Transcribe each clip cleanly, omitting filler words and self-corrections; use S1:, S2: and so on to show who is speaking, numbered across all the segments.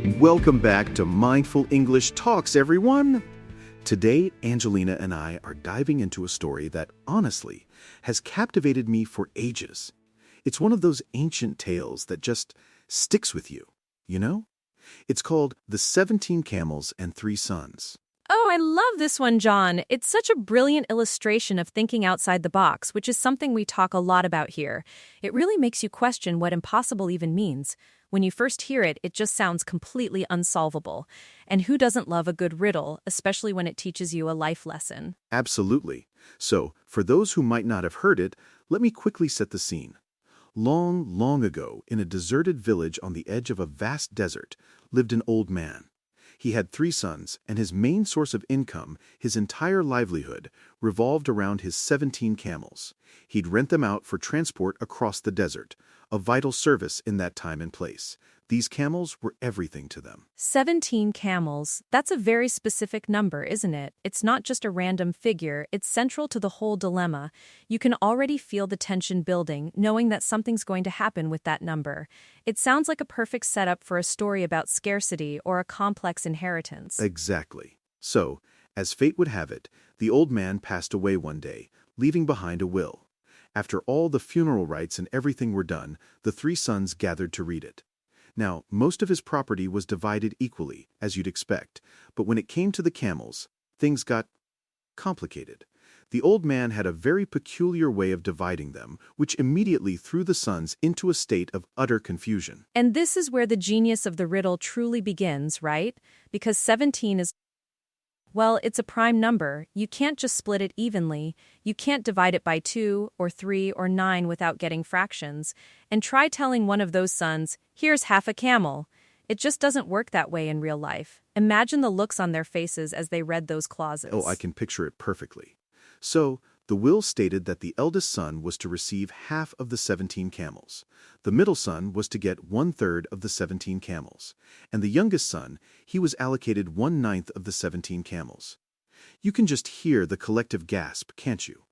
S1: Welcome back to Mindful English Talks, everyone. Today, Angelina and I are diving into a story that, honestly, has captivated me for ages. It's one of those ancient tales that just sticks with you, you know? It's called The 17 Camels and Three Sons.
S2: Oh, I love this one, John. It's such a brilliant illustration of thinking outside the box, which is something we talk a lot about here. It really makes you question what impossible even means. When you first hear it, it just sounds completely unsolvable. And who doesn't love a good riddle, especially when it teaches you a life lesson?
S1: Absolutely. So, for those who might not have heard it, let me quickly set the scene. Long, long ago, in a deserted village on the edge of a vast desert, lived an old man. He had 3 sons, and his main source of income, his entire livelihood, revolved around his 17 camels. He'd rent them out for transport across the desert, a vital service in that time and place. These camels were everything to them.
S2: 17 camels. That's a very specific number, isn't it? It's not just a random figure, it's central to the whole dilemma. You can already feel the tension building, knowing that something's going to happen with that number. It sounds like a perfect setup for a story about scarcity or a complex inheritance.
S1: Exactly. So, as fate would have it, the old man passed away one day, leaving behind a will. After all the funeral rites and everything were done, the 3 sons gathered to read it. Now, most of his property was divided equally, as you'd expect, but when it came to the camels, things got complicated. The old man had a very peculiar way of dividing them, which immediately threw the sons into a state of utter confusion.
S2: And this is where the genius of the riddle truly begins, right? Because 17 is, well, it's a prime number. You can't just split it evenly. You can't divide it by 2 or 3 or 9 without getting fractions. And try telling one of those sons, here's half a camel. It just doesn't work that way in real life. Imagine the looks on their faces as they read those clauses.
S1: Oh, I can picture it perfectly. So, the will stated that the eldest son was to receive half of the 17 camels. The middle son was to get 1/3 of the 17 camels. And the youngest son, he was allocated 1/9 of the 17 camels. You can just hear the collective gasp, can't you?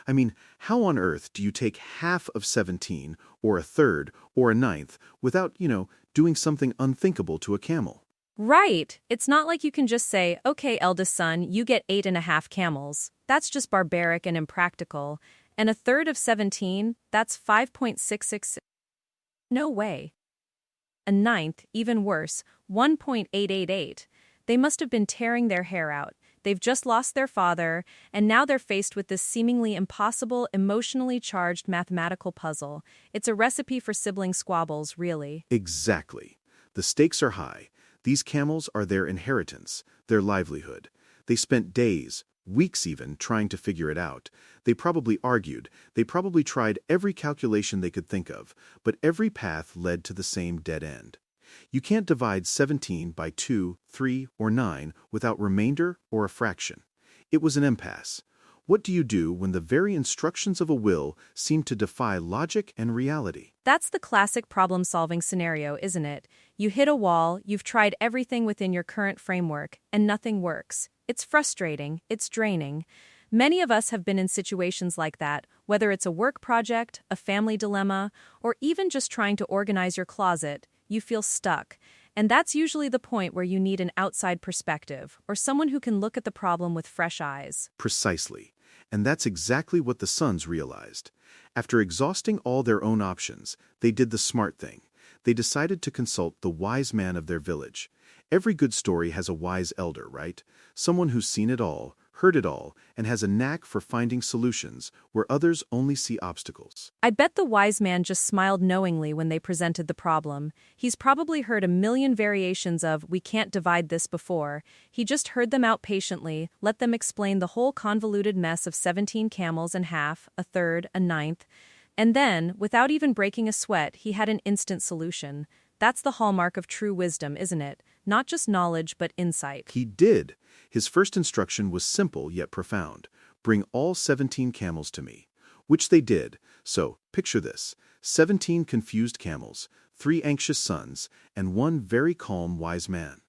S1: I mean, how on earth do you take half of 17, or 1/3, or 1/9, without, doing something unthinkable to a camel?
S2: Right. It's not like you can just say, okay, eldest son, you get 8.5 camels. That's just barbaric and impractical. And 1/3 of 17, that's 5.66. No way. 1/9, even worse, 1.888. They must have been tearing their hair out. They've just lost their father, and now they're faced with this seemingly impossible, emotionally charged mathematical puzzle. It's a recipe for sibling squabbles, really.
S1: Exactly. The stakes are high. These camels are their inheritance, their livelihood. They spent days, weeks even, trying to figure it out. They probably argued. They probably tried every calculation they could think of, but every path led to the same dead end. You can't divide 17 by 2, 3, or 9 without remainder or a fraction. It was an impasse. What do you do when the very instructions of a will seem to defy logic and reality?
S2: That's the classic problem-solving scenario, isn't it? You hit a wall, you've tried everything within your current framework, and nothing works. It's frustrating, it's draining. Many of us have been in situations like that, whether it's a work project, a family dilemma, or even just trying to organize your closet. You feel stuck. And that's usually the point where you need an outside perspective, or someone who can look at the problem with fresh eyes.
S1: Precisely. And that's exactly what the sons realized. After exhausting all their own options, they did the smart thing. They decided to consult the wise man of their village. Every good story has a wise elder, right? Someone who's seen it all, heard it all, and has a knack for finding solutions where others only see obstacles.
S2: I bet the wise man just smiled knowingly when they presented the problem. He's probably heard a million variations of, we can't divide this before. He just heard them out patiently, let them explain the whole convoluted mess of 17 camels and half, 1/3, 1/9. And then, without even breaking a sweat, he had an instant solution. That's the hallmark of true wisdom, isn't it? Not just knowledge, but insight.
S1: He did. His first instruction was simple yet profound. Bring all 17 camels to me. Which they did. So, picture this. 17 confused camels, 3 anxious sons, and 1 very calm wise man.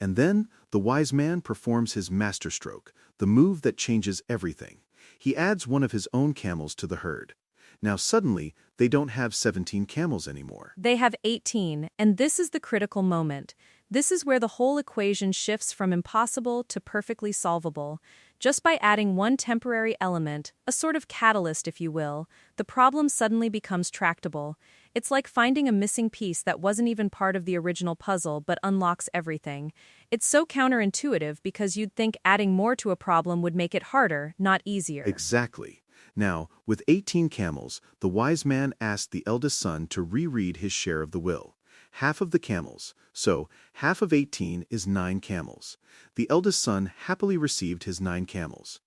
S1: And then, the wise man performs his masterstroke, the move that changes everything. He adds one of his own camels to the herd. Now suddenly, they don't have 17 camels anymore.
S2: They have 18, and this is the critical moment. This is where the whole equation shifts from impossible to perfectly solvable. Just by adding one temporary element, a sort of catalyst if you will, the problem suddenly becomes tractable. It's like finding a missing piece that wasn't even part of the original puzzle but unlocks everything. It's so counterintuitive because you'd think adding more to a problem would make it harder, not easier.
S1: Exactly. Now, with 18 camels, the wise man asked the eldest son to reread his share of the will. Half of the camels, so half of 18 is 9 camels. The eldest son happily received his 9 camels.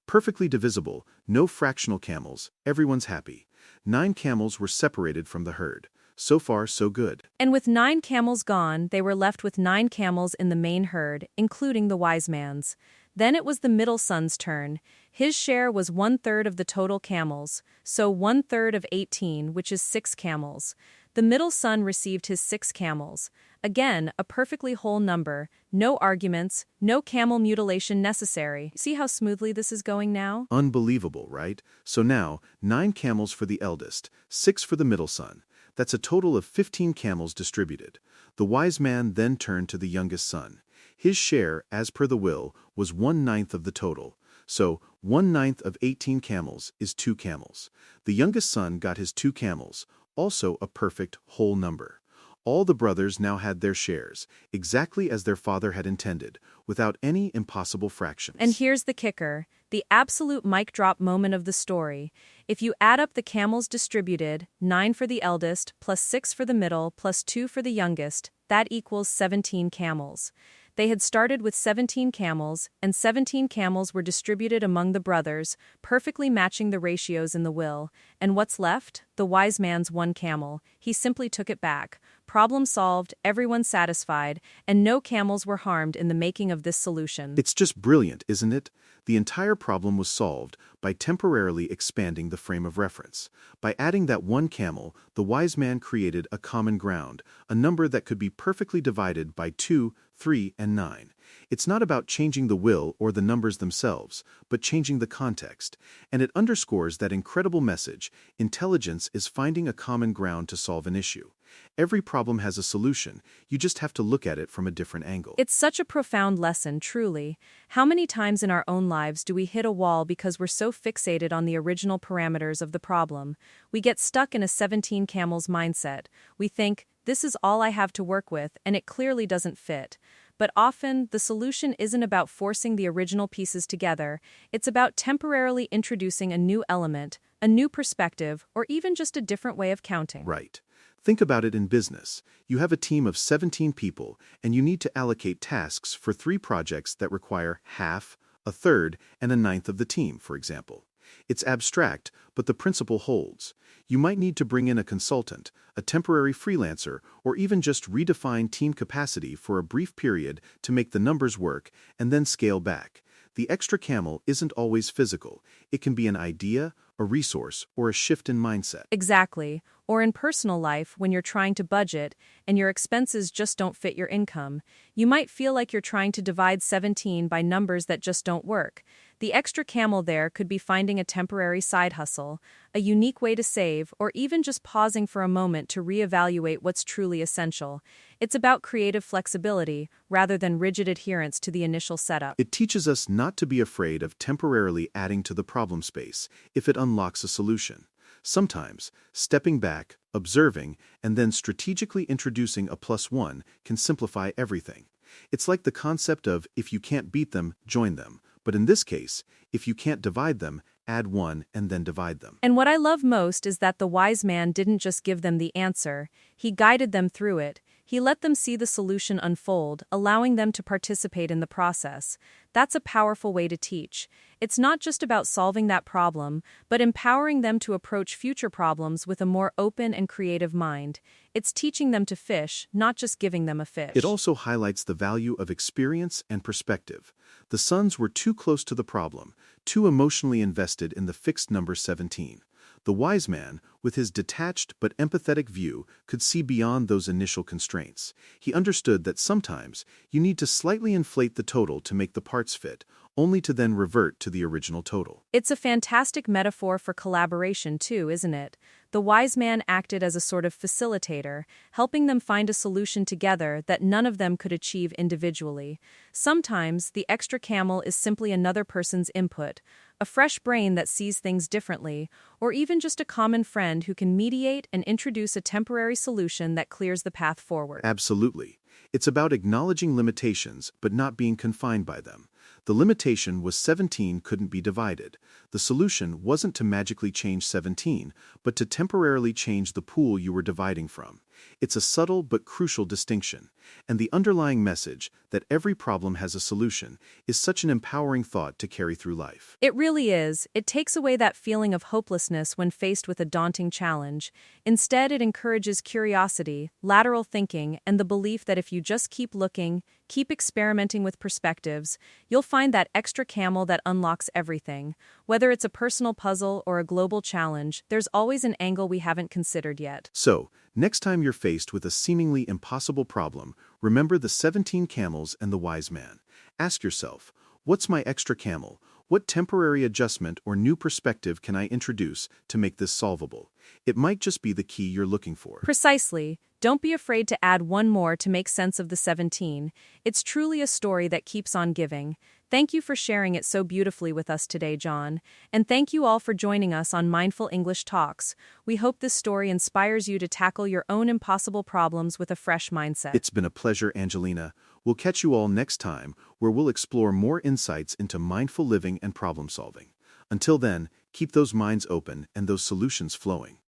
S1: Perfectly divisible, no fractional camels, everyone's happy. 9 camels were separated from the herd. So far, so good.
S2: And with 9 camels gone, they were left with 9 camels in the main herd, including the wise man's. Then it was the middle son's turn. His share was 1/3 of the total camels, so 1/3 of 18, which is 6 camels. The middle son received his 6 camels. Again, a perfectly whole number, no arguments, no camel mutilation necessary. See how smoothly this is going now?
S1: Unbelievable, right? So now, 9 camels for the eldest, 6 for the middle son. That's a total of 15 camels distributed. The wise man then turned to the youngest son. His share, as per the will, was 1/9 of the total. So, 1/9 of 18 camels is 2 camels. The youngest son got his 2 camels, also a perfect whole number. All the brothers now had their shares, exactly as their father had intended, without any impossible fractions.
S2: And here's the kicker, the absolute mic drop moment of the story. If you add up the camels distributed, 9 for the eldest, plus 6 for the middle, plus 2 for the youngest, that equals 17 camels. They had started with 17 camels, and 17 camels were distributed among the brothers, perfectly matching the ratios in the will. And what's left? The wise man's 1 camel. He simply took it back. Problem solved, everyone satisfied, and no camels were harmed in the making of this solution.
S1: It's just brilliant, isn't it? The entire problem was solved by temporarily expanding the frame of reference. By adding that 1 camel, the wise man created a common ground, a number that could be perfectly divided by 2, 3, and 9. It's not about changing the will or the numbers themselves, but changing the context. And it underscores that incredible message: intelligence is finding a common ground to solve an issue. Every problem has a solution, you just have to look at it from a different angle.
S2: It's such a profound lesson, truly. How many times in our own lives do we hit a wall because we're so fixated on the original parameters of the problem? We get stuck in a 17 camels mindset. We think, this is all I have to work with, and it clearly doesn't fit. But often, the solution isn't about forcing the original pieces together, it's about temporarily introducing a new element, a new perspective, or even just a different way of counting.
S1: Right. Think about it in business. You have a team of 17 people, and you need to allocate tasks for 3 projects that require half, a third, and a ninth of the team, for example. It's abstract, but the principle holds. You might need to bring in a consultant, a temporary freelancer, or even just redefine team capacity for a brief period to make the numbers work, and then scale back. The extra camel isn't always physical. It can be an idea, a resource, or a shift in mindset.
S2: Exactly. Or in personal life, when you're trying to budget and your expenses just don't fit your income, you might feel like you're trying to divide 17 by numbers that just don't work. The extra camel there could be finding a temporary side hustle, a unique way to save, or even just pausing for a moment to reevaluate what's truly essential. It's about creative flexibility rather than rigid adherence to the initial setup.
S1: It teaches us not to be afraid of temporarily adding to the problem space if it unlocks a solution. Sometimes, stepping back, observing, and then strategically introducing a +1 can simplify everything. It's like the concept of if you can't beat them, join them. But in this case, if you can't divide them, add 1 and then divide them.
S2: And what I love most is that the wise man didn't just give them the answer, he guided them through it. He let them see the solution unfold, allowing them to participate in the process. That's a powerful way to teach. It's not just about solving that problem, but empowering them to approach future problems with a more open and creative mind. It's teaching them to fish, not just giving them a fish.
S1: It also highlights the value of experience and perspective. The sons were too close to the problem, too emotionally invested in the fixed number 17. The wise man, with his detached but empathetic view, could see beyond those initial constraints. He understood that sometimes you need to slightly inflate the total to make the parts fit, only to then revert to the original total.
S2: It's a fantastic metaphor for collaboration too, isn't it? The wise man acted as a sort of facilitator, helping them find a solution together that none of them could achieve individually. Sometimes, the extra camel is simply another person's input, a fresh brain that sees things differently, or even just a common friend who can mediate and introduce a temporary solution that clears the path forward.
S1: Absolutely. It's about acknowledging limitations, but not being confined by them. The limitation was 17 couldn't be divided. The solution wasn't to magically change 17, but to temporarily change the pool you were dividing from. It's a subtle but crucial distinction. And the underlying message, that every problem has a solution, is such an empowering thought to carry through life.
S2: It really is. It takes away that feeling of hopelessness when faced with a daunting challenge. Instead, it encourages curiosity, lateral thinking, and the belief that if you just keep looking, keep experimenting with perspectives, you'll find that extra camel that unlocks everything. Whether it's a personal puzzle or a global challenge, there's always an angle we haven't considered yet.
S1: So, next time you're faced with a seemingly impossible problem, remember the 17 camels and the wise man. Ask yourself, what's my extra camel? What temporary adjustment or new perspective can I introduce to make this solvable? It might just be the key you're looking for.
S2: Precisely. Don't be afraid to add one more to make sense of the 17. It's truly a story that keeps on giving. Thank you for sharing it so beautifully with us today, John. And thank you all for joining us on Mindful English Talks. We hope this story inspires you to tackle your own impossible problems with a fresh mindset.
S1: It's been a pleasure, Angelina. We'll catch you all next time, where we'll explore more insights into mindful living and problem solving. Until then, keep those minds open and those solutions flowing.